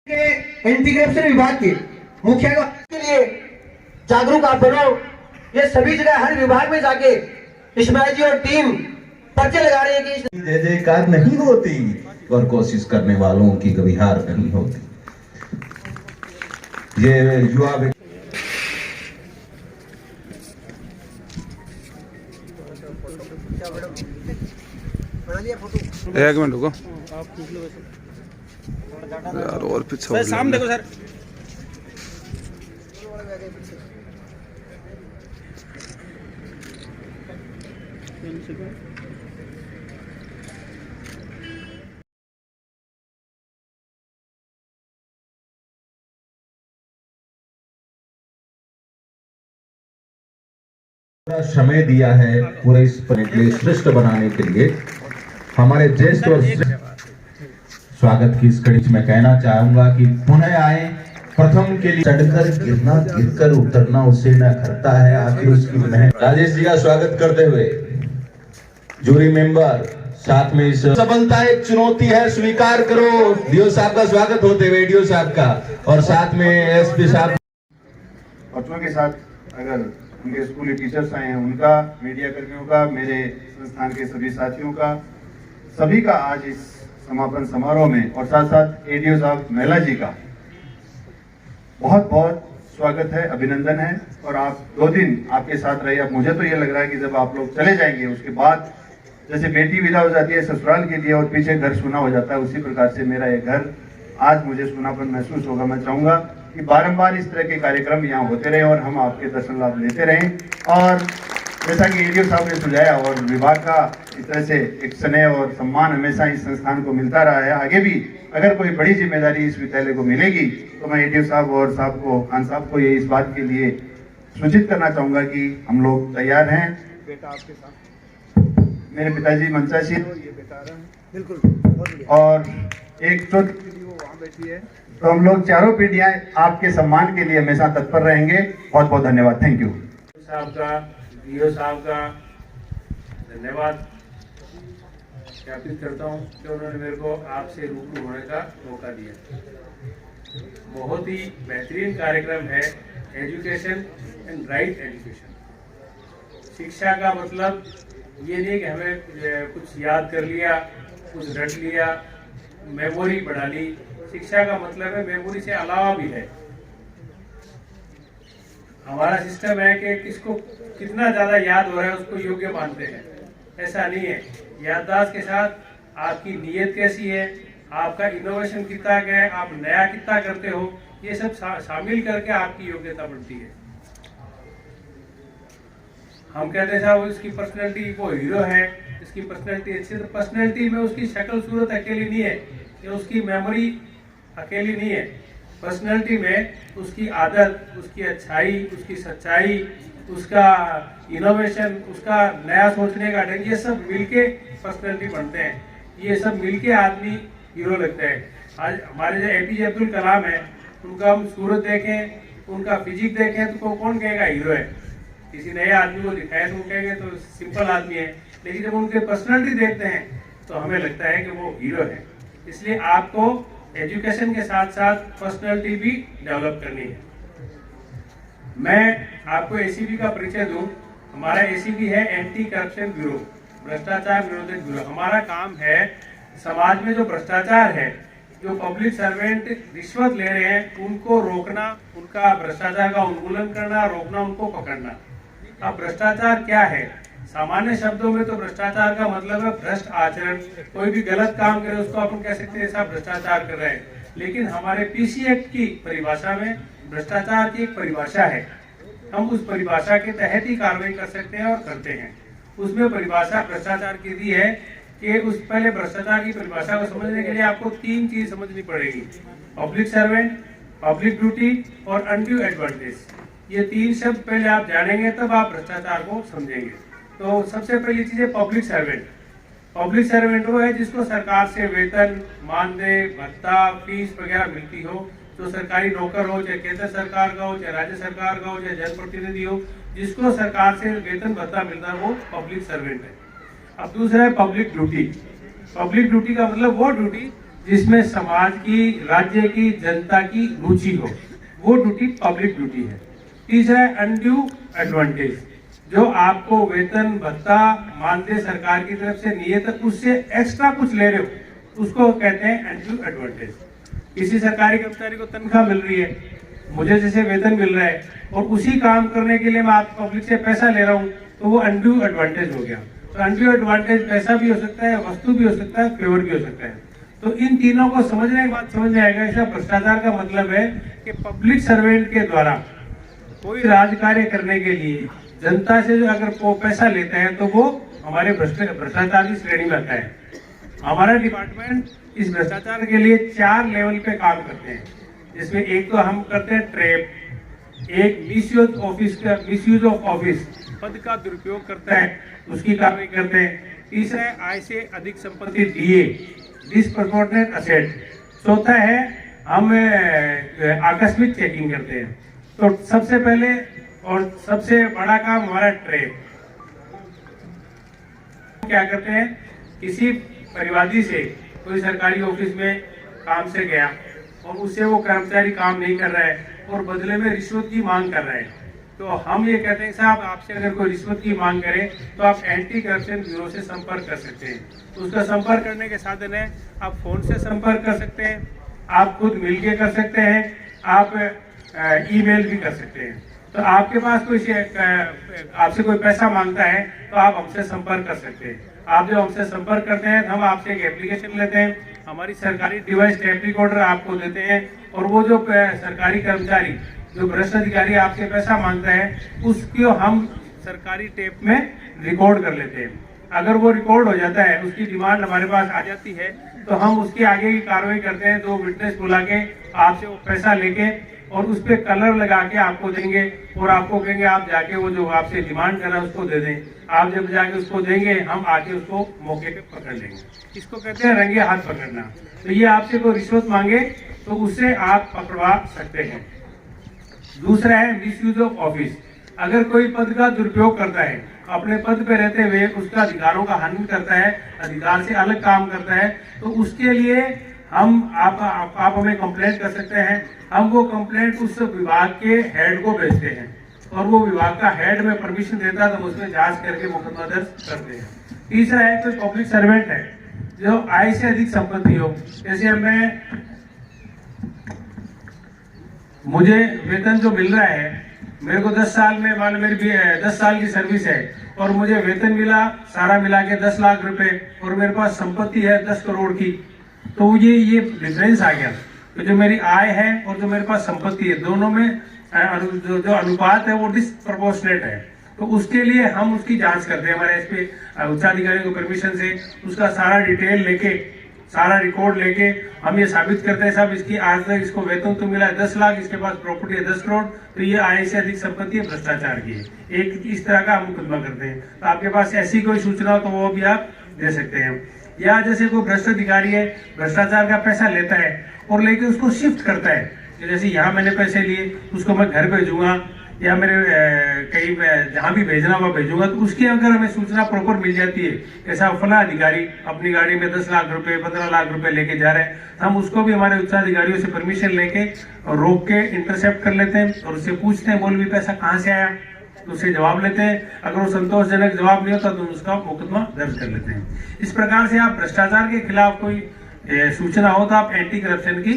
Integration विभाग के मुखिया के लिए जागरूक आप बनो। ये सभी जगह हर विभाग में जाके इस्माइल जी और टीम पर्चे लगा रहे हैं कि जय जयकार नहीं होती और कोशिश करने वालों की कभी हार नहीं होती। ये युवा एक मिनट रुको यार, और पीछे सामने देखो सर। समय दिया है पूरे इस श्रेष्ठ बनाने के लिए। हमारे ज्येष्ठ और स्वागत की इस कड़ी में कहना चाहूंगा कि पुनः आए। प्रथम के लिए चढ़कर गिरना, गिरकर उतरना उसे न करता है, आखिर उसकी मेहनत। राजेश जी का स्वागत करते हुए जूरी मेंबर, साथ में इस सफलता एक चुनौती है, स्वीकार करो। डीओ साहब का स्वागत होते हुए डीओ साहब का, और साथ में एसपी साहब। बच्चों के साथ अगर उनके स्कूली टीचर्स आए हैं, उनका, मीडिया कर्मियों का, मेरे संस्थान के सभी साथियों का, सभी का आज इस समापन समारोह में, और साथ साथ एडीओ साहब महिला जी का बहुत बहुत स्वागत है, अभिनंदन है। और आप 2 दिन आपके साथ रहे। अब मुझे तो ये लग रहा है कि जब आप लोग चले जाएंगे उसके बाद जैसे बेटी विदा हो जाती है ससुराल के लिए और पीछे घर सूना हो जाता है, उसी प्रकार से मेरा ये घर आज मुझे सूनापन महसूस होगा। मैं चाहूंगा कि बारंबार इस तरह के कार्यक्रम यहाँ होते रहे और हम आपके दर्शन लाभ लेते रहें। और जैसा कि एडीओ साहब ने सुझाया और विभाग का इस तरह से एक स्नेह और सम्मान हमेशा इस संस्थान को मिलता रहा है, आगे भी अगर कोई बड़ी जिम्मेदारी इस विद्यालय को मिलेगी तो मैं एडीओ साहब और साहब को, खान साहब को ये इस बात के लिए सूचित करना चाहूंगा कि हम लोग तैयार हैं। बेटा आपके साथ मेरे पिताजी मंचा सिंह, ये बेटा बिल्कुल, और एक छोटी पीढ़ी वो वहाँ बैठी है। तो हम लोग चारों पीढ़ियां आपके सम्मान के लिए हमेशा तत्पर रहेंगे। बहुत बहुत धन्यवाद। थैंक यू साहब का, डीओ साहब का धन्यवाद ज्ञापित करता हूँ कि उन्होंने मेरे को आपसे रूबरू होने का मौका दिया। बहुत ही बेहतरीन कार्यक्रम है एजुकेशन एंड राइट एजुकेशन। शिक्षा का मतलब ये नहीं कि हमें कुछ याद कर लिया, कुछ रट लिया, मेमोरी बढ़ा ली। शिक्षा का मतलब है मेमोरी से अलावा भी है। हमारा सिस्टम है कि किसको कितना ज्यादा याद हो रहा है उसको योग्य मानते हैं। ऐसा नहीं है। याददाश्त के साथ आपकी नीयत कैसी है, आपका इनोवेशन कितना क्या है, आप नया कितना करते हो, ये सब शामिल करके आपकी योग्यता बढ़ती है। हम कहते हैं साहब इसकी पर्सनैलिटी वो हीरो है, इसकी पर्सनैलिटी अच्छी है। तो पर्सनैलिटी में उसकी शक्ल सूरत अकेली नहीं है, या उसकी मेमोरी अकेली नहीं है। पर्सनैलिटी में उसकी आदत, उसकी अच्छाई, उसकी सच्चाई, उसका इनोवेशन, उसका नया सोचने का ढंग, ये सब मिलके पर्सनैलिटी बनते हैं। ये सब मिलके आदमी हीरो लगता है। आज हमारे जो एपीजे अब्दुल कलाम है, उनका हम सूरत देखें, उनका फिजिक देखें तो कौन कहेगा हीरो है। किसी नए आदमी को दिखाए तो कहेंगे तो सिंपल आदमी है, लेकिन जब उनके पर्सनैलिटी देखते हैं तो हमें लगता है कि वो हीरो है। इसलिए आपको एजुकेशन के साथ साथ पर्सनैलिटी भी डेवलप करनी है। मैं आपको एसीबी का परिचय दूं। हमारा एसीबी है एंटी करप्शन ब्यूरो, भ्रष्टाचार विरोधक ब्यूरो। हमारा काम है समाज में जो भ्रष्टाचार है, जो पब्लिक सर्वेंट रिश्वत ले रहे हैं, उनको रोकना, उनका भ्रष्टाचार का उन्मूलन करना, रोकना, उनको पकड़ना। अब भ्रष्टाचार क्या है? सामान्य शब्दों में तो भ्रष्टाचार का मतलब है भ्रष्ट आचरण। कोई भी गलत काम करे उसको अपन कह सकते हैं ऐसा भ्रष्टाचार कर रहे हैं। लेकिन हमारे पीसी एक्ट की परिभाषा में भ्रष्टाचार की एक परिभाषा है। हम उस परिभाषा के तहत ही कार्रवाई कर सकते हैं और करते हैं। उसमें परिभाषा भ्रष्टाचार की दी है कि उस पहले भ्रष्टाचार की परिभाषा को समझने के लिए आपको 3 चीज समझनी पड़ेगी: पब्लिक सर्वेंट, पब्लिक ड्यूटी और अनड्यू एडवांटेज। ये 3 शब्द पहले आप जानेंगे तब आप भ्रष्टाचार को समझेंगे। तो सबसे पहली चीज है पब्लिक सर्वेंट। पब्लिक सर्वेंट वो है जिसको सरकार से वेतन, मानदेय, भत्ता, फीस वगैरह मिलती हो। जो सरकारी नौकर हो, चाहे केंद्र सरकार का हो, चाहे राज्य सरकार का हो, चाहे जनप्रतिनिधि हो, जिसको सरकार से वेतन भत्ता मिलता है वो पब्लिक सर्वेंट है। अब दूसरा है पब्लिक ड्यूटी। पब्लिक ड्यूटी का मतलब वो ड्यूटी जिसमें समाज की, राज्य की, जनता की रुचि हो, वो ड्यूटी पब्लिक ड्यूटी है। तीसरा है अनड्यू एडवांटेज, जो आपको वेतन भत्ता मानदेय सरकार की तरफ से नहीं है तो उससे एक्स्ट्रा कुछ ले रहे हो, उसको कहते हैं अनड्यू एडवांटेज। किसी सरकारी कर्मचारी को तनख्वाह मिल रही है, मुझे जैसे वेतन मिल रहा है और उसी काम करने के लिए मैं आप पब्लिक से पैसा ले रहा हूँ, तो वो अनड्यू एडवांटेज हो गया। तो अनड्यू एडवांटेज पैसा भी हो सकता है, वस्तु भी हो सकता है, फेवर भी हो सकता है। तो इन तीनों को समझने के बाद समझ में आएगा इसका भ्रष्टाचार का मतलब है कि पब्लिक सर्वेंट के द्वारा कोई राज कार्य करने के लिए जनता से जो अगर वो पैसा लेता है तो वो हमारे भ्रष्टाचार की श्रेणी में आता है। हमारा डिपार्टमेंट इस भ्रष्टाचार के लिए 4 लेवल पे काम करते हैं, जिसमें एक तो हम करते हैं ट्रैप, एक मिसयूज ऑफ ऑफिस, पद का दुरुपयोग करता है उसकी कार्रवाई करते हैं। तीसरा है आय से अधिक संपत्ति डीए, डिसप्रपोर्शनेट असेट। चौथा है हम आकस्मिक चेकिंग करते हैं। तो सबसे पहले और सबसे बड़ा काम हमारा ट्रैप। क्या करते हैं, किसी परिवादी से कोई सरकारी ऑफिस में काम से गया और उससे वो कर्मचारी काम नहीं कर रहा है और बदले में रिश्वत की मांग कर रहा है, तो हम ये कहते हैं साहब आपसे अगर कोई रिश्वत की मांग करे तो आप एंटी करप्शन ब्यूरो से संपर्क कर सकते हैं। तो उसका संपर्क करने के साधन है, आप फोन से संपर्क कर सकते हैं, आप खुद मिलके कर सकते हैं, आप ईमेल भी कर सकते हैं। तो आपके पास कोई आपसे कोई पैसा मांगता है तो आप हमसे संपर्क कर सकते हैं। आप जब हमसे संपर्क करते हैं तो हम आपसे एक एप्लीकेशन लेते हैं, हमारी सरकारी डिवाइस टेप रिकॉर्डर आपको देते हैं और वो जो सरकारी कर्मचारी जो भ्रष्ट अधिकारी आपसे पैसा मांगता है उसको हम सरकारी टेप में रिकॉर्ड कर लेते हैं। अगर वो रिकॉर्ड हो जाता है, उसकी डिमांड हमारे पास आ जाती है, तो हम उसके आगे की कार्रवाई करते हैं। 2 विटनेस बुला के आपसे वो पैसा लेके और उस पर कलर लगा के आपको देंगे और आपको कहेंगे आप जाके वो जो आपसे डिमांड कर रहा है उसको दे दें। आप जब जाके उसको देंगे हम आके उसको मौके पे पकड़ लेंगे। इसको कहते हैं रंगे हाथ पकड़ना। तो ये आपसे कोई रिश्वत मांगे तो उससे आप पकड़वा सकते हैं। दूसरा है मिसयूज ऑफ ऑफिस। अगर कोई पद का दुरुपयोग करता है, अपने पद पे रहते हुए उसका अधिकारों का हनन करता है, अधिकार से अलग काम करता है, तो उसके लिए हम आप हमें कंप्लेंट कर सकते हैं। हम वो कंप्लेंट उस विभाग के हेड को भेजते हैं और वो विभाग का हेड में परमिशन देता है तो उसमें जांच करके मुकदमा दर्ज करते हैं। तीसरा है कोई पब्लिक सर्वेंट है जो आय से अधिक संपत्ति हो, जैसे मुझे वेतन जो मिल रहा है, मेरे को 10 साल में मान मेरी 10 साल की सर्विस है और मुझे वेतन मिला सारा मिला के 10 लाख रुपए और मेरे पास संपत्ति है 10 करोड़ की, तो ये डिफरेंस आ गया। तो जो मेरी आय है और जो मेरे पास संपत्ति है दोनों में जो अनुपात है वो डिसप्रपोर्शनेट है। तो उसके लिए हम उसकी जांच करते हैं, हमारे एसपी उच्चाधिकारी को परमिशन से उसका सारा डिटेल लेके, सारा रिकॉर्ड लेके हम ये साबित करते हैं साहब इसकी आज तक इसको वेतन तो मिला है 10 लाख, इसके पास प्रॉपर्टी है 10 करोड़, तो ये आय से अधिक संपत्ति है भ्रष्टाचार की है। एक इस तरह का हम मुकदमा करते हैं। तो आपके पास ऐसी कोई सूचना हो तो वो भी आप दे सकते हैं। या जैसे कोई भ्रष्ट अधिकारी है, भ्रष्टाचार का पैसा लेता है और लेके उसको शिफ्ट करता है, जैसे यहाँ मैंने पैसे लिए उसको मैं घर भेजूंगा या मेरे कहीं जहाँ भी भेजना हुआ भेजूंगा, तो उसकी अगर हमें सूचना प्रॉपर मिल जाती है ऐसा फला अधिकारी अपनी गाड़ी में 10 लाख रुपए 15 लाख रुपए लेके जा रहे हैं, तो हम उसको भी हमारे उच्चाधिकारियों से परमिशन लेके रोक के इंटरसेप्ट कर लेते हैं और उससे पूछते हैं मौलवी पैसा कहाँ से आया, तो उससे जवाब लेते हैं। अगर वो संतोषजनक जवाब नहीं होता तो उसका मुकदमा दर्ज कर लेते हैं। इस प्रकार से आप भ्रष्टाचार के खिलाफ कोई सूचना हो तो आप एंटी करप्शन की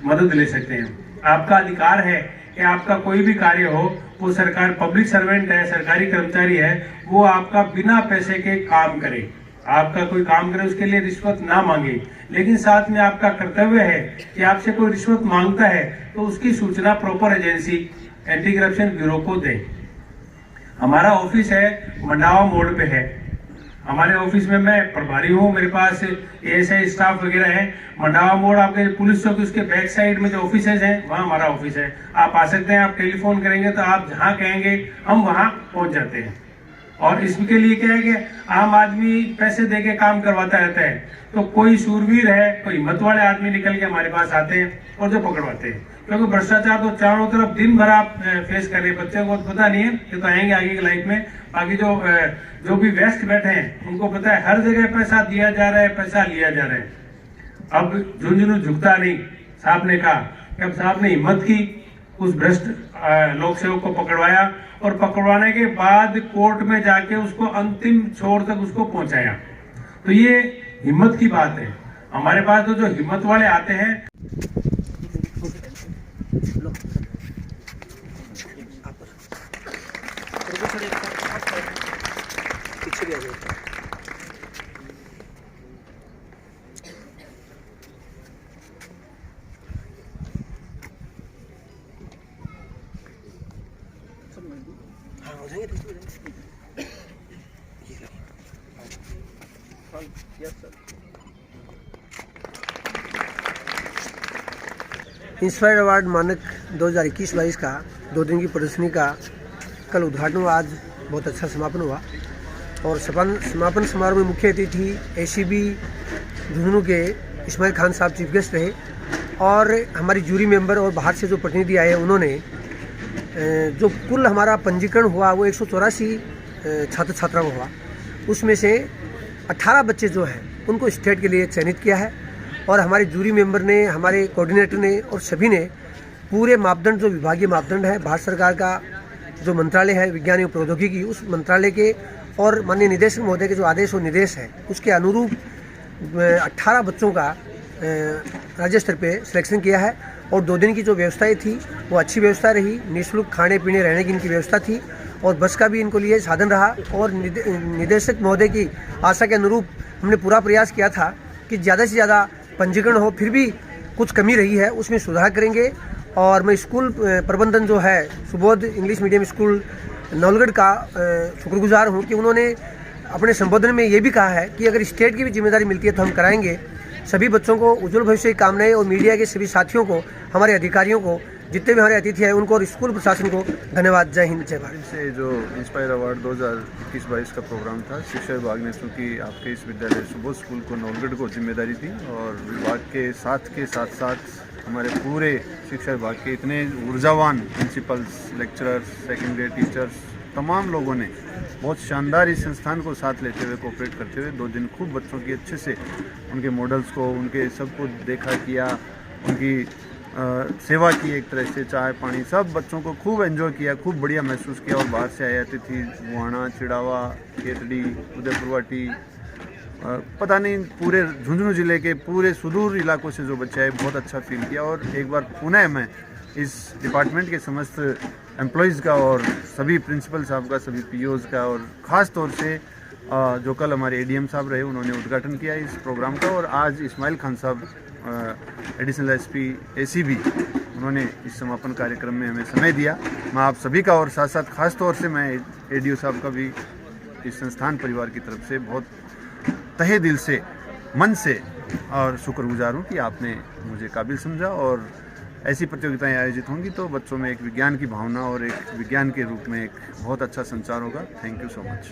मदद ले सकते हैं। आपका अधिकार है कि आपका कोई भी कार्य हो, वो सरकार पब्लिक सर्वेंट है, सरकारी कर्मचारी है, वो आपका बिना पैसे के काम करे, आपका कोई काम करे उसके लिए रिश्वत ना मांगे, लेकिन साथ में आपका कर्तव्य है कि आपसे कोई रिश्वत मांगता है तो उसकी सूचना proper agency anti corruption bureau को दे। हमारा ऑफिस है मंडावा मोड़ पे है। हमारे ऑफिस में मैं प्रभारी हूँ, मेरे पास एएसआई स्टाफ वगैरह है। मंडावा मोड़ आपके पुलिस चौकी उसके बैक साइड में जो ऑफिसेज हैं वहाँ हमारा ऑफिस है। आप आ सकते हैं, आप टेलीफोन करेंगे तो आप जहाँ कहेंगे हम वहाँ पहुँच जाते हैं। और इसके लिए क्या है कि आम आदमी पैसे दे के काम करवाता रहता है, तो कोई सूरवीर है, कोई हिम्मत वाले आदमी निकल के हमारे पास आते हैं और जो पकड़वाते हैं। क्योंकि भ्रष्टाचार तो चारों तरफ दिन भर आप फेस कर रहे हैं, बच्चों को पता नहीं है, ये तो आएंगे आगे की लाइफ में। बाकी जो भी वेस्ट बैठे हैं उनको पता है हर जगह पैसा दिया जा रहा है, पैसा लिया जा रहा है। अब झुंझुनू झुकता नहीं, साहब ने कहा कि अब साहब ने हिम्मत की, उस भ्रष्ट लोक सेवक को पकड़वाया और पकड़वाने के बाद कोर्ट में जाके उसको अंतिम छोर तक उसको पहुंचाया। तो ये हिम्मत की बात है। हमारे पास तो जो हिम्मत वाले आते हैं, इंस्पायर अवार्ड मानक 2021-22 का 2 दिन की प्रदर्शनी का कल उद्घाटन हुआ। आज बहुत अच्छा समापन हुआ और समापन समारोह में मुख्य अतिथि ACB झुंझुनू के इस्माइल खान साहब चीफ गेस्ट रहे और हमारी जूरी मेंबर और बाहर से जो प्रतिनिधि आए उन्होंने जो कुल हमारा पंजीकरण हुआ वो 184 छात्र छात्राओं हुआ, उसमें से 18 बच्चे जो हैं उनको स्टेट के लिए चयनित किया है और हमारे जूरी मेंबर ने, हमारे कोऑर्डिनेटर ने और सभी ने पूरे मापदंड, जो विभागीय मापदंड है, भारत सरकार का जो मंत्रालय है विज्ञान एवं प्रौद्योगिकी, उस मंत्रालय के और माननीय निदेशक महोदय के जो आदेश और निर्देश है उसके अनुरूप 18 बच्चों का राज्य स्तर पे सिलेक्शन किया है। और 2 दिन की जो व्यवस्थाएं थी वो अच्छी व्यवस्था रही। निःशुल्क खाने पीने रहने की इनकी व्यवस्था थी और बस का भी इनको लिए साधन रहा और निदेशक महोदय की आशा के अनुरूप हमने पूरा प्रयास किया था कि ज़्यादा से ज़्यादा पंजीकरण हो, फिर भी कुछ कमी रही है उसमें सुधार करेंगे। और मैं स्कूल प्रबंधन जो है Subodh English medium school Naulgarh का शुक्रगुजार हूँ कि उन्होंने अपने संबोधन में ये भी कहा है कि अगर स्टेट की भी जिम्मेदारी मिलती है तो हम कराएंगे। सभी बच्चों को उज्जवल भविष्य की कामनाएं और मीडिया के सभी साथियों को, हमारे अधिकारियों को, जितने भी हमारे अतिथि हैं उनको और स्कूल प्रशासन को धन्यवाद। जय हिंद, जय भारत। से जो इंस्पायर अवार्ड 2021-22 का प्रोग्राम था, शिक्षा विभाग ने, चूँकि आपके इस विद्यालय सुबोध स्कूल को नौलगढ़ को जिम्मेदारी थी और विभाग के साथ हमारे पूरे शिक्षा विभाग के इतने ऊर्जावान principles, lecturers, second grade teachers, तमाम लोगों ने बहुत शानदार इस संस्थान को साथ लेते हुए, कोऑपरेट करते हुए 2 दिन खूब बच्चों की अच्छे से उनके मॉडल्स को, उनके सबको देखा किया, उनकी सेवा की, एक तरह से चाय पानी सब बच्चों को खूब एंजॉय किया, खूब बढ़िया महसूस किया। और बाहर से आए अतिथि बुहाना, चिड़ावा, केतड़ी, उदयपुरवाटी, पता नहीं पूरे झुंझुनू जिले के पूरे सुदूर इलाकों से जो बच्चे आए, बहुत अच्छा फील किया। और एक बार पुनः मैं इस डिपार्टमेंट के समस्त एम्प्लॉयज़ का और सभी प्रिंसिपल साहब का, सभी POs का और ख़ास तौर से जो कल हमारे ADM साहब रहे उन्होंने उद्घाटन किया इस प्रोग्राम का, और आज इस्माइल खान साहब एडिशनल SP ACB उन्होंने इस समापन कार्यक्रम में हमें समय दिया। मैं आप सभी का और साथ साथ ख़ास तौर से मैं ADO साहब का भी इस संस्थान परिवार की तरफ से बहुत तहे दिल से, मन से और शुक्रगुजार हूँ कि आपने मुझे काबिल समझा। और ऐसी प्रतियोगिताएं आयोजित होंगी तो बच्चों में एक विज्ञान की भावना और एक विज्ञान के रूप में एक बहुत अच्छा संचार होगा। Thank you so much.